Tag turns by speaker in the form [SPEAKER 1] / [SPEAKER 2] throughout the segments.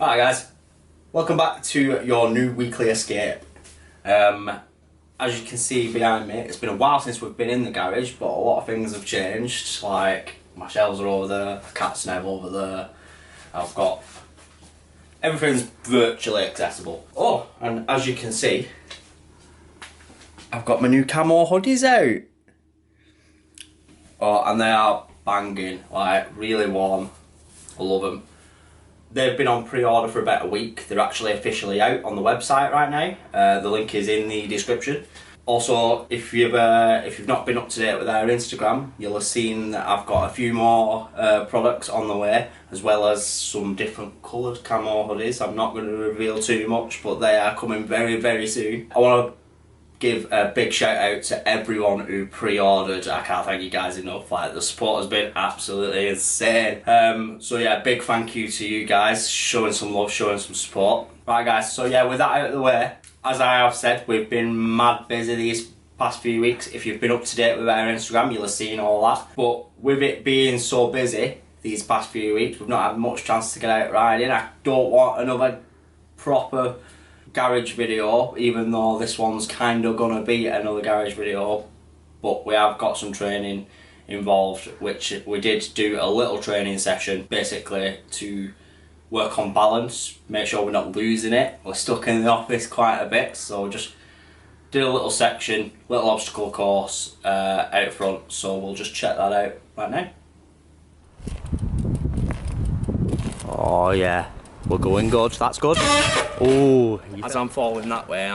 [SPEAKER 1] Hi guys, welcome back to your new weekly escape. As you can see behind me, it's been a while since we've been in the garage, but a lot of things have changed. Like my shelves are over there, the cat's now over there. I've got everything's virtually accessible. Oh, and as you can see, I've got my new camo hoodies out. Oh, and they are banging, like really warm. I love them. They've been on pre-order for about a week. They're actually officially out on the website right now. The link is in the description. Also, if you've not been up to date with our Instagram, you'll have seen that I've got a few more products on the way, as well as some different coloured camo hoodies. I'm not going to reveal too much, but they are coming very, very soon. I want to give a big shout out to everyone who pre-ordered. I can't thank you guys enough. Like, the support has been absolutely insane. So yeah, big thank you to you guys, showing some love, showing some support. Right guys, so yeah, with that out of the way, as I have said, we've been mad busy these past few weeks. If you've been up to date with our Instagram, you'll have seen all that. But with it being so busy these past few weeks, we've not had much chance to get out riding. I don't want another proper garage video, even though this one's kind of gonna be another garage video, but we have got some training involved, which we did do a little training session basically to work on balance, make sure we're not losing it. We're stuck in the office quite a bit, so we just did a little section, little obstacle course out front, so we'll just check that out right now. Oh yeah, we're going good, that's good. Oh, as I'm falling that way,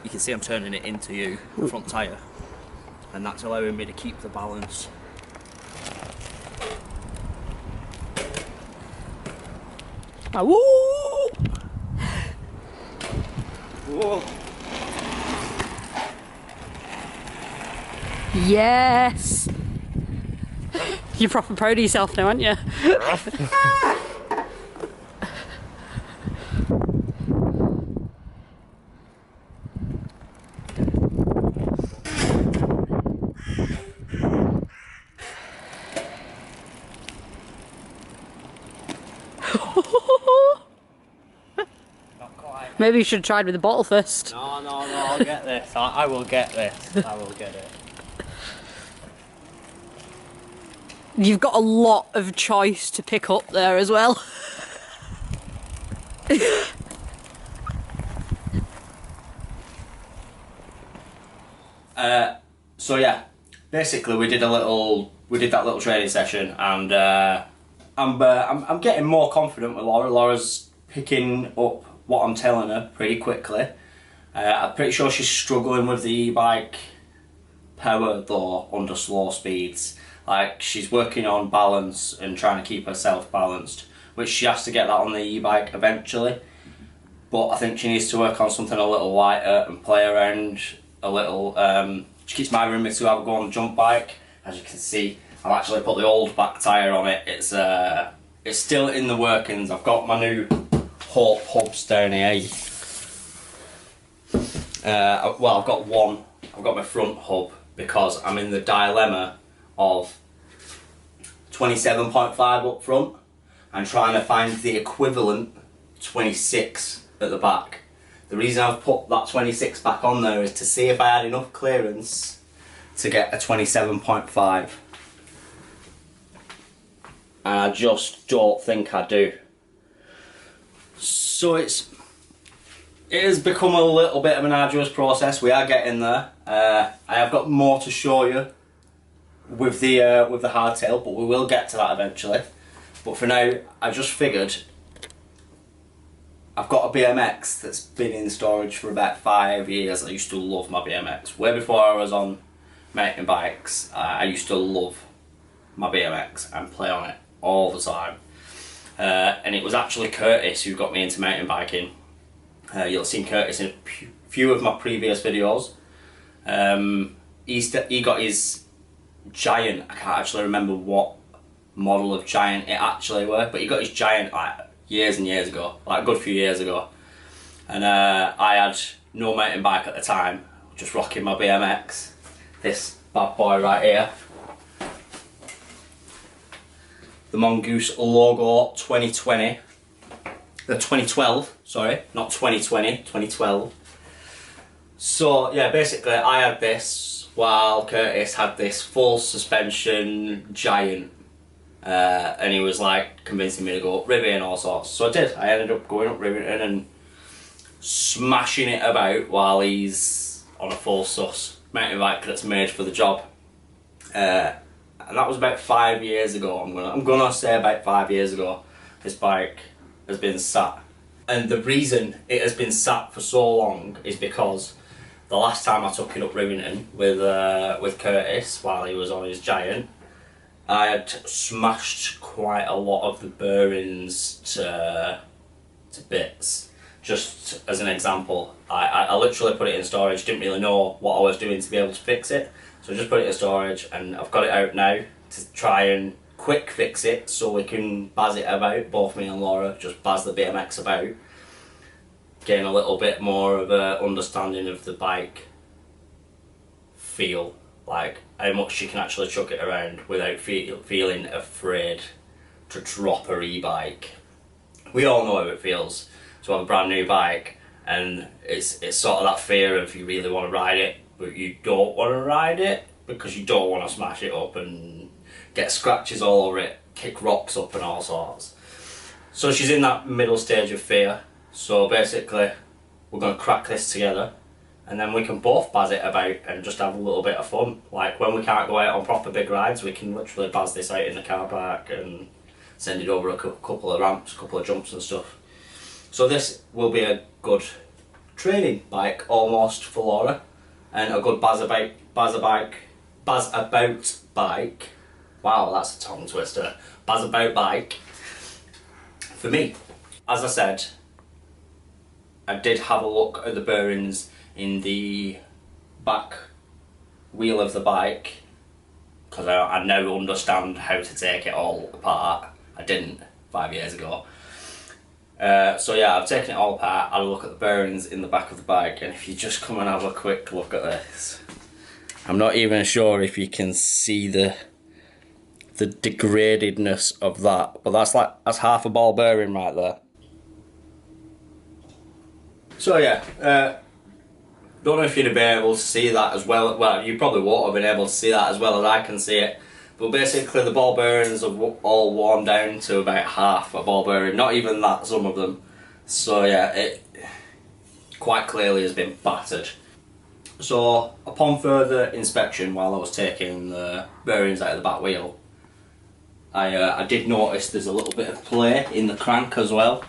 [SPEAKER 1] you can see I'm turning it into you, the front tyre, and that's allowing me to keep the balance. Oh, whoa.
[SPEAKER 2] Yes! You're proper proud of yourself now, aren't you? Maybe you should have tried with the bottle first.
[SPEAKER 1] No, I'll get this. I will get this. I will get it.
[SPEAKER 2] You've got a lot of choice to pick up there as well.
[SPEAKER 1] So yeah, basically we did that little training session, and I'm getting more confident with Laura. Laura's picking up what I'm telling her pretty quickly. I'm pretty sure she's struggling with the e-bike power though under slow speeds. Like, she's working on balance and trying to keep herself balanced, which she has to get that on the e-bike eventually. But I think she needs to work on something a little lighter and play around a little. She keeps mithering me to have a go on the jump bike. As you can see, I've actually put the old back tyre on it. It's still in the workings. I've got my new Hope hubs down here. Well, I've got one. I've got my front hub because I'm in the dilemma of 27.5 up front and trying to find the equivalent 26 at the back. The reason I've put that 26 back on there is to see if I had enough clearance to get a 27.5. And I just don't think I do. So it has become a little bit of an arduous process. We are getting there. I have got more to show you with the hardtail, but we will get to that eventually. But for now, I just figured I've got a BMX that's been in storage for about 5 years. I used to love my BMX. Way before I was on mountain bikes, I used to love my BMX and play on it all the time. And it was actually Curtis who got me into mountain biking. You'll have seen Curtis in a few of my previous videos. He got his Giant, I can't actually remember what model of Giant it actually were, but he got his Giant like years and years ago, like a good few years ago. And I had no mountain bike at the time, just rocking my BMX. This bad boy right here. The Mongoose logo 2020. 2012, sorry, not 2020, 2012. So yeah, basically I had this while Curtis had this full suspension giant, and he was like convincing me to go up ribbing and all sorts. So I did. I ended up going up ribbing and smashing it about while he's on a full sus mountain bike that's made for the job. And that was about 5 years ago. I'm gonna say about 5 years ago. This bike has been sat, and the reason it has been sat for so long is because the last time I took it up Rivington with Curtis while he was on his giant, I had smashed quite a lot of the bearings to bits. Just as an example, I literally put it in storage, didn't really know what I was doing to be able to fix it. So I just put it in storage, and I've got it out now to try and quick fix it so we can buzz it about, both me and Laura, just buzz the BMX about. Gain a little bit more of a understanding of the bike feel, like how much you can actually chuck it around without feeling afraid to drop a e-bike. We all know how it feels to have a brand new bike, and it's sort of that fear of you really want to ride it but you don't want to ride it because you don't want to smash it up and get scratches all over it, kick rocks up and all sorts. So she's in that middle stage of fear. So basically we're going to crack this together, and then we can both buzz it about and just have a little bit of fun. Like when we can't go out on proper big rides, we can literally buzz this out in the car park and send it over a couple of ramps, a couple of jumps and stuff. So this will be a good training bike almost for Laura, and a good buzz about bike. Wow, that's a tongue twister. Buzz about bike for me. As I said, I did have a look at the bearings in the back wheel of the bike because I now understand how to take it all apart. I didn't 5 years ago. So yeah, I've taken it all apart, had a look at the bearings in the back of the bike, and if you just come and have a quick look at this, I'm not even sure if you can see the degradedness of that, but that's half a ball bearing right there. So yeah, don't know if you'd have been able to see that as well you probably won't have been able to see that as well as I can see it. But basically the ball bearings have all worn down to about half a ball bearing, not even that, some of them. So yeah, it quite clearly has been battered. So upon further inspection, while I was taking the bearings out of the back wheel, I did notice there's a little bit of play in the crank as well.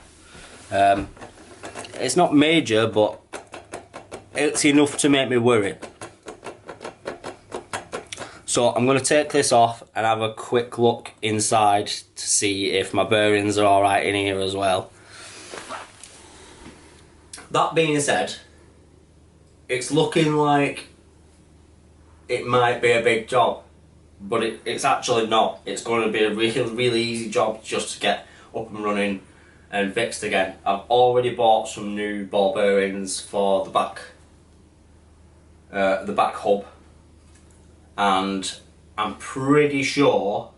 [SPEAKER 1] It's not major, but it's enough to make me worry. So I'm going to take this off and have a quick look inside to see if my bearings are alright in here as well. That being said, it's looking like it might be a big job, but it's actually not. It's going to be a really easy job just to get up and running and fixed again. I've already bought some new ball bearings for the back hub, and I'm pretty sure,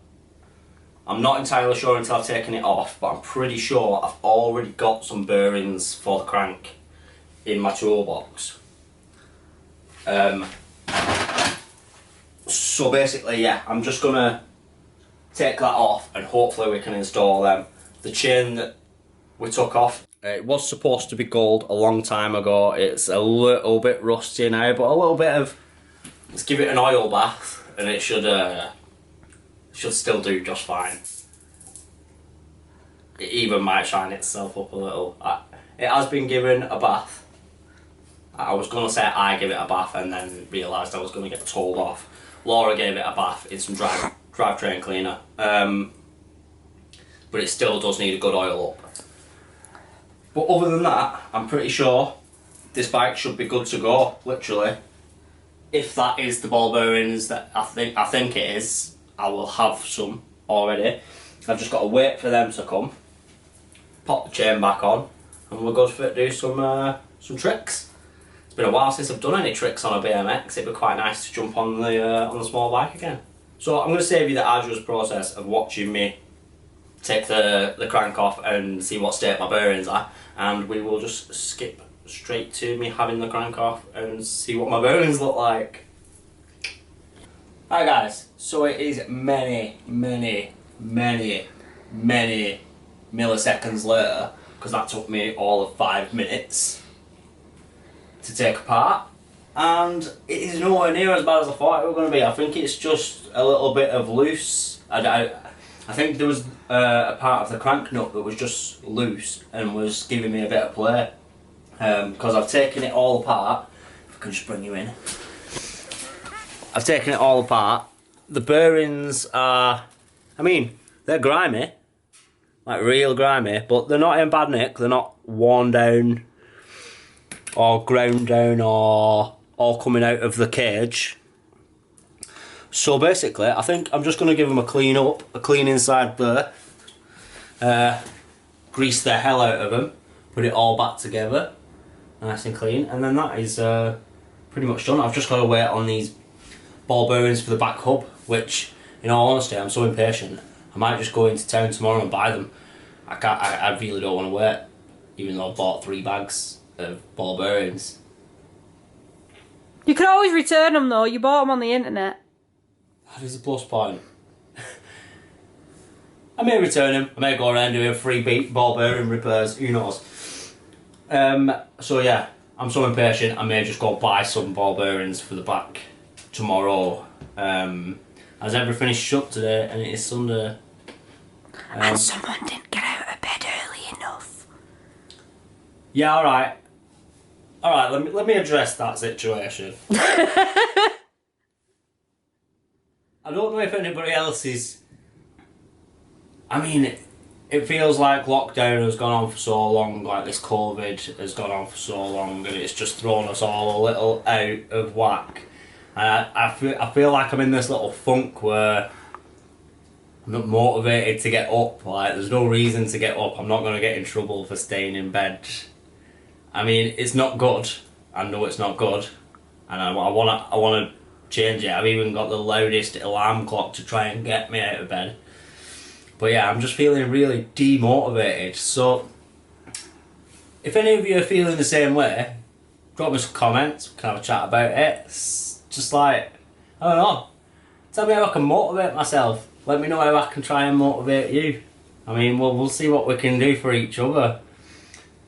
[SPEAKER 1] I'm not entirely sure until I've taken it off, but I'm pretty sure I've already got some bearings for the crank in my toolbox. So basically, yeah, I'm just gonna take that off and hopefully we can install them. The chain that we took off, it was supposed to be gold a long time ago. It's a little bit rusty now, but a little bit of, let's give it an oil bath and it should still do just fine. It even might shine itself up a little. It has been given a bath. I was going to say I give it a bath and then realised I was going to get told off. Laura gave it a bath in some drivetrain cleaner, but it still does need a good oil up. But other than that, I'm pretty sure this bike should be good to go, literally. If that is the ball bearings that I think it is, I will have some already. I've just got to wait for them to come, pop the chain back on, and we're good for to do some tricks. It's been a while since I've done any tricks on a BMX. It'd be quite nice to jump on the small bike again. So I'm going to save you the arduous process of watching me take the crank off and see what state my bearings are, and we will just skip straight to me having the crank off and see what my bearings look like. Hi guys, so it is many milliseconds later, because that took me all of 5 minutes to take apart, and it is nowhere near as bad as I thought it was going to be. I think it's just a little bit of loose. I think there was a part of the crank nut that was just loose and was giving me a bit of play, because I've taken it all apart. If I can just bring you in. I've taken it all apart. The bearings are, I mean, they're grimy, like real grimy, but they're not in bad nick. They're not worn down or ground down or all coming out of the cage. So basically, I think I'm just going to give them a clean up, a clean inside there, grease the hell out of them, put it all back together, nice and clean, and then that is pretty much done. I've just got to wait on these ball bearings for the back hub, which, in all honesty, I'm so impatient. I might just go into town tomorrow and buy them. I really don't want to wait, even though I bought 3 bags of ball bearings.
[SPEAKER 2] You can always return them though, you bought them on the internet.
[SPEAKER 1] That is a plus point. I may return them, I may go around doing free ball bearing repairs, who knows. So yeah, I'm so impatient, I may just go buy some ball bearings for the back tomorrow, as everything is shut today and it is Sunday.
[SPEAKER 2] And someone didn't get out of bed early enough.
[SPEAKER 1] Yeah, alright, let me address that situation. I don't know if anybody else is, I mean, it feels like lockdown has gone on for so long, like this COVID has gone on for so long, and it's just thrown us all a little out of whack. And I feel like I'm in this little funk where I'm not motivated to get up. Like, there's no reason to get up. I'm not going to get in trouble for staying in bed. I mean, it's not good. I know it's not good, and I want to change it. I've even got the loudest alarm clock to try and get me out of bed. But yeah, I'm just feeling really demotivated. So if any of you are feeling the same way, drop me some comments, we can have a chat about it. It's just like, I don't know, tell me how I can motivate myself. Let me know how I can try and motivate you. I mean, we'll see what we can do for each other.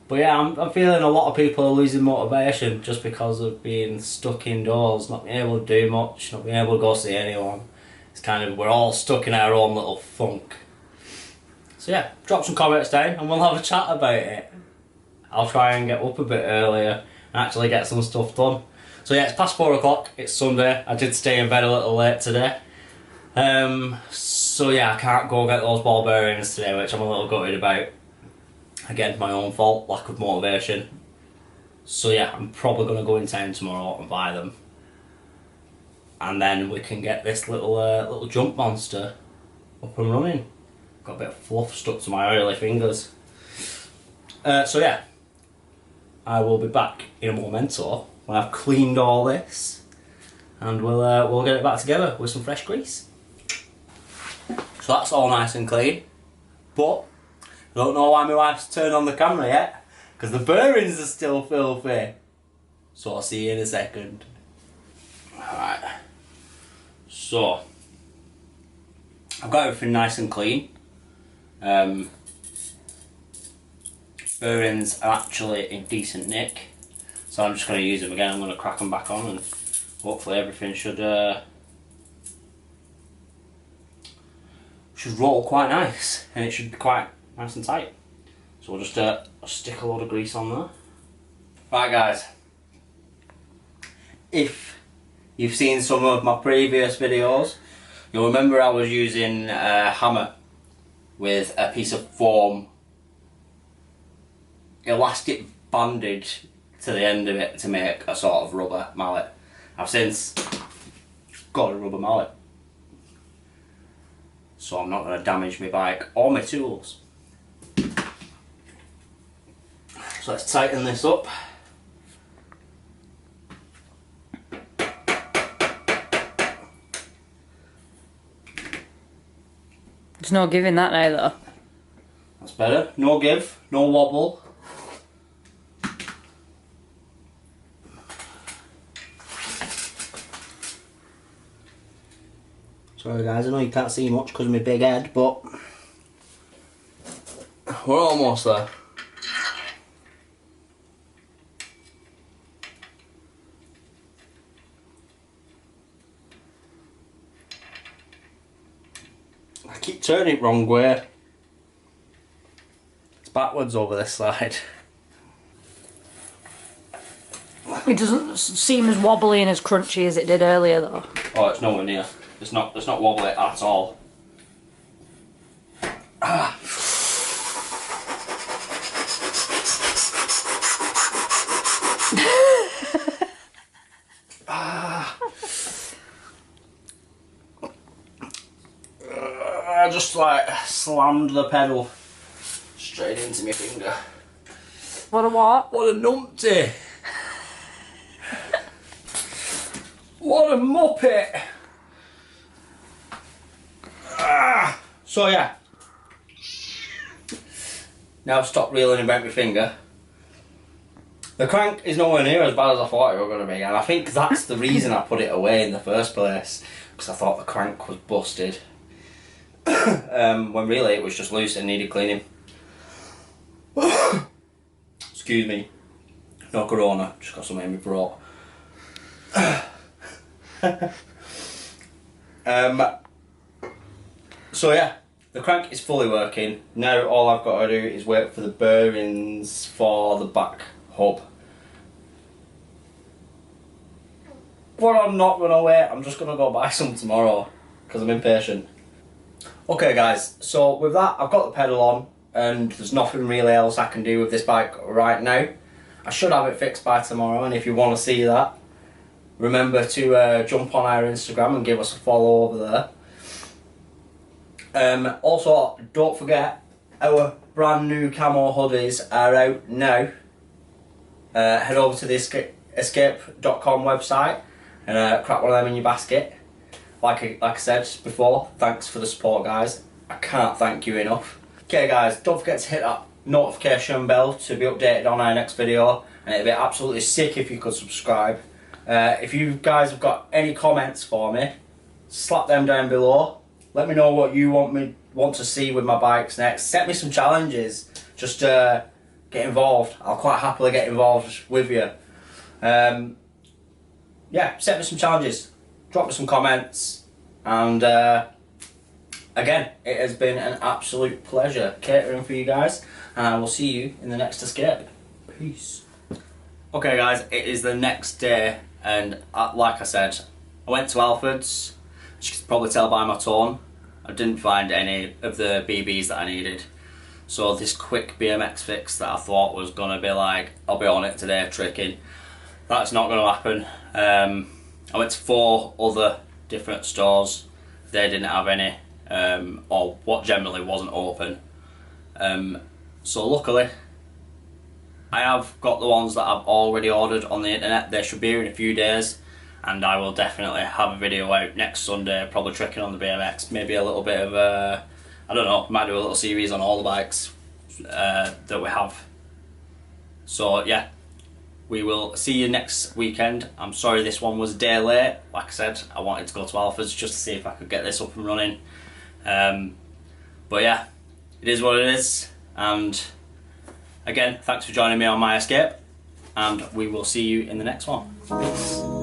[SPEAKER 1] But yeah, I'm feeling a lot of people are losing motivation just because of being stuck indoors, not being able to do much, not being able to go see anyone. It's kind of, we're all stuck in our own little funk. So yeah, drop some comments down and we'll have a chat about it. I'll try and get up a bit earlier and actually get some stuff done. So yeah, it's past 4 o'clock, it's Sunday. I did stay in bed a little late today. So yeah, I can't go get those ball bearings today, which I'm a little gutted about. Again, my own fault, lack of motivation. So yeah, I'm probably going to go in town tomorrow and buy them. And then we can get this little jump monster up and running. Got a bit of fluff stuck to my oily fingers. So yeah, I will be back in a momento when I've cleaned all this, and we'll get it back together with some fresh grease. So that's all nice and clean, but I don't know why my wife's turned on the camera yet, because the bearings are still filthy. So I'll see you in a second. Alright, so I've got everything nice and clean. Bearings are actually in decent nick, so I'm just going to use them again. I'm going to crack them back on and hopefully everything should roll quite nice, and it should be quite nice and tight. So we'll just stick a load of grease on there. Right guys, if you've seen some of my previous videos, you'll remember I was using a hammer with a piece of foam elastic banded to the end of it to make a sort of rubber mallet. I've since got a rubber mallet, so I'm not going to damage my bike or my tools. So let's tighten this up.
[SPEAKER 2] There's no giving that now though.
[SPEAKER 1] That's better. No give, no wobble. Sorry guys, I know you can't see much because of my big head, but we're almost there. I keep turning it wrong way. It's backwards over this side.
[SPEAKER 2] It doesn't seem as wobbly and as crunchy as it did earlier though.
[SPEAKER 1] Oh, it's nowhere near. It's not wobbly at all. Ah. I just like slammed the pedal straight into my finger.
[SPEAKER 2] What a what?
[SPEAKER 1] What a numpty! What a muppet! So yeah, now I've stopped reeling about my finger. The crank is nowhere near as bad as I thought it was going to be, and I think that's the reason I put it away in the first place, because I thought the crank was busted. When really it was just loose and needed cleaning. Excuse me, no corona, just got something in my throat. So yeah, the crank is fully working. Now all I've got to do is wait for the bearings for the back hub. But I'm not going to wait, I'm just going to go buy some tomorrow because I'm impatient. Okay guys, so with that I've got the pedal on and there's nothing really else I can do with this bike right now. I should have it fixed by tomorrow, and if you want to see that, remember to jump on our Instagram and give us a follow over there. Also, don't forget, our brand new camo hoodies are out now. Head over to the escape.com website and crack one of them in your basket. Like I said before, thanks for the support guys. I can't thank you enough. Okay guys, don't forget to hit that notification bell to be updated on our next video, and it'd be absolutely sick if you could subscribe. If you guys have got any comments for me, slap them down below. Let me know what you want to see with my bikes next. Set me some challenges. Just get involved. I'll quite happily get involved with you. Yeah, set me some challenges. Drop me some comments. And again, it has been an absolute pleasure catering for you guys. And I will see you in the next escape. Peace. Okay guys, it is the next day. And like I said, I went to Alfred's. As you can probably tell by my tone, I didn't find any of the BBs that I needed. So this quick BMX fix that I thought was going to be like, I'll be on it today tricking, that's not going to happen. I went to 4 other different stores. They didn't have any, or what generally wasn't open. So luckily, I have got the ones that I've already ordered on the internet. They should be here in a few days, and I will definitely have a video out next Sunday, probably tricking on the BMX. Maybe a little bit of I don't know, might do a little series on all the bikes that we have. So yeah, we will see you next weekend. I'm sorry this one was a day late. Like I said, I wanted to go to Alfred's just to see if I could get this up and running. But yeah, it is what it is, and again, thanks for joining me on my escape, and we will see you in the next one. Peace.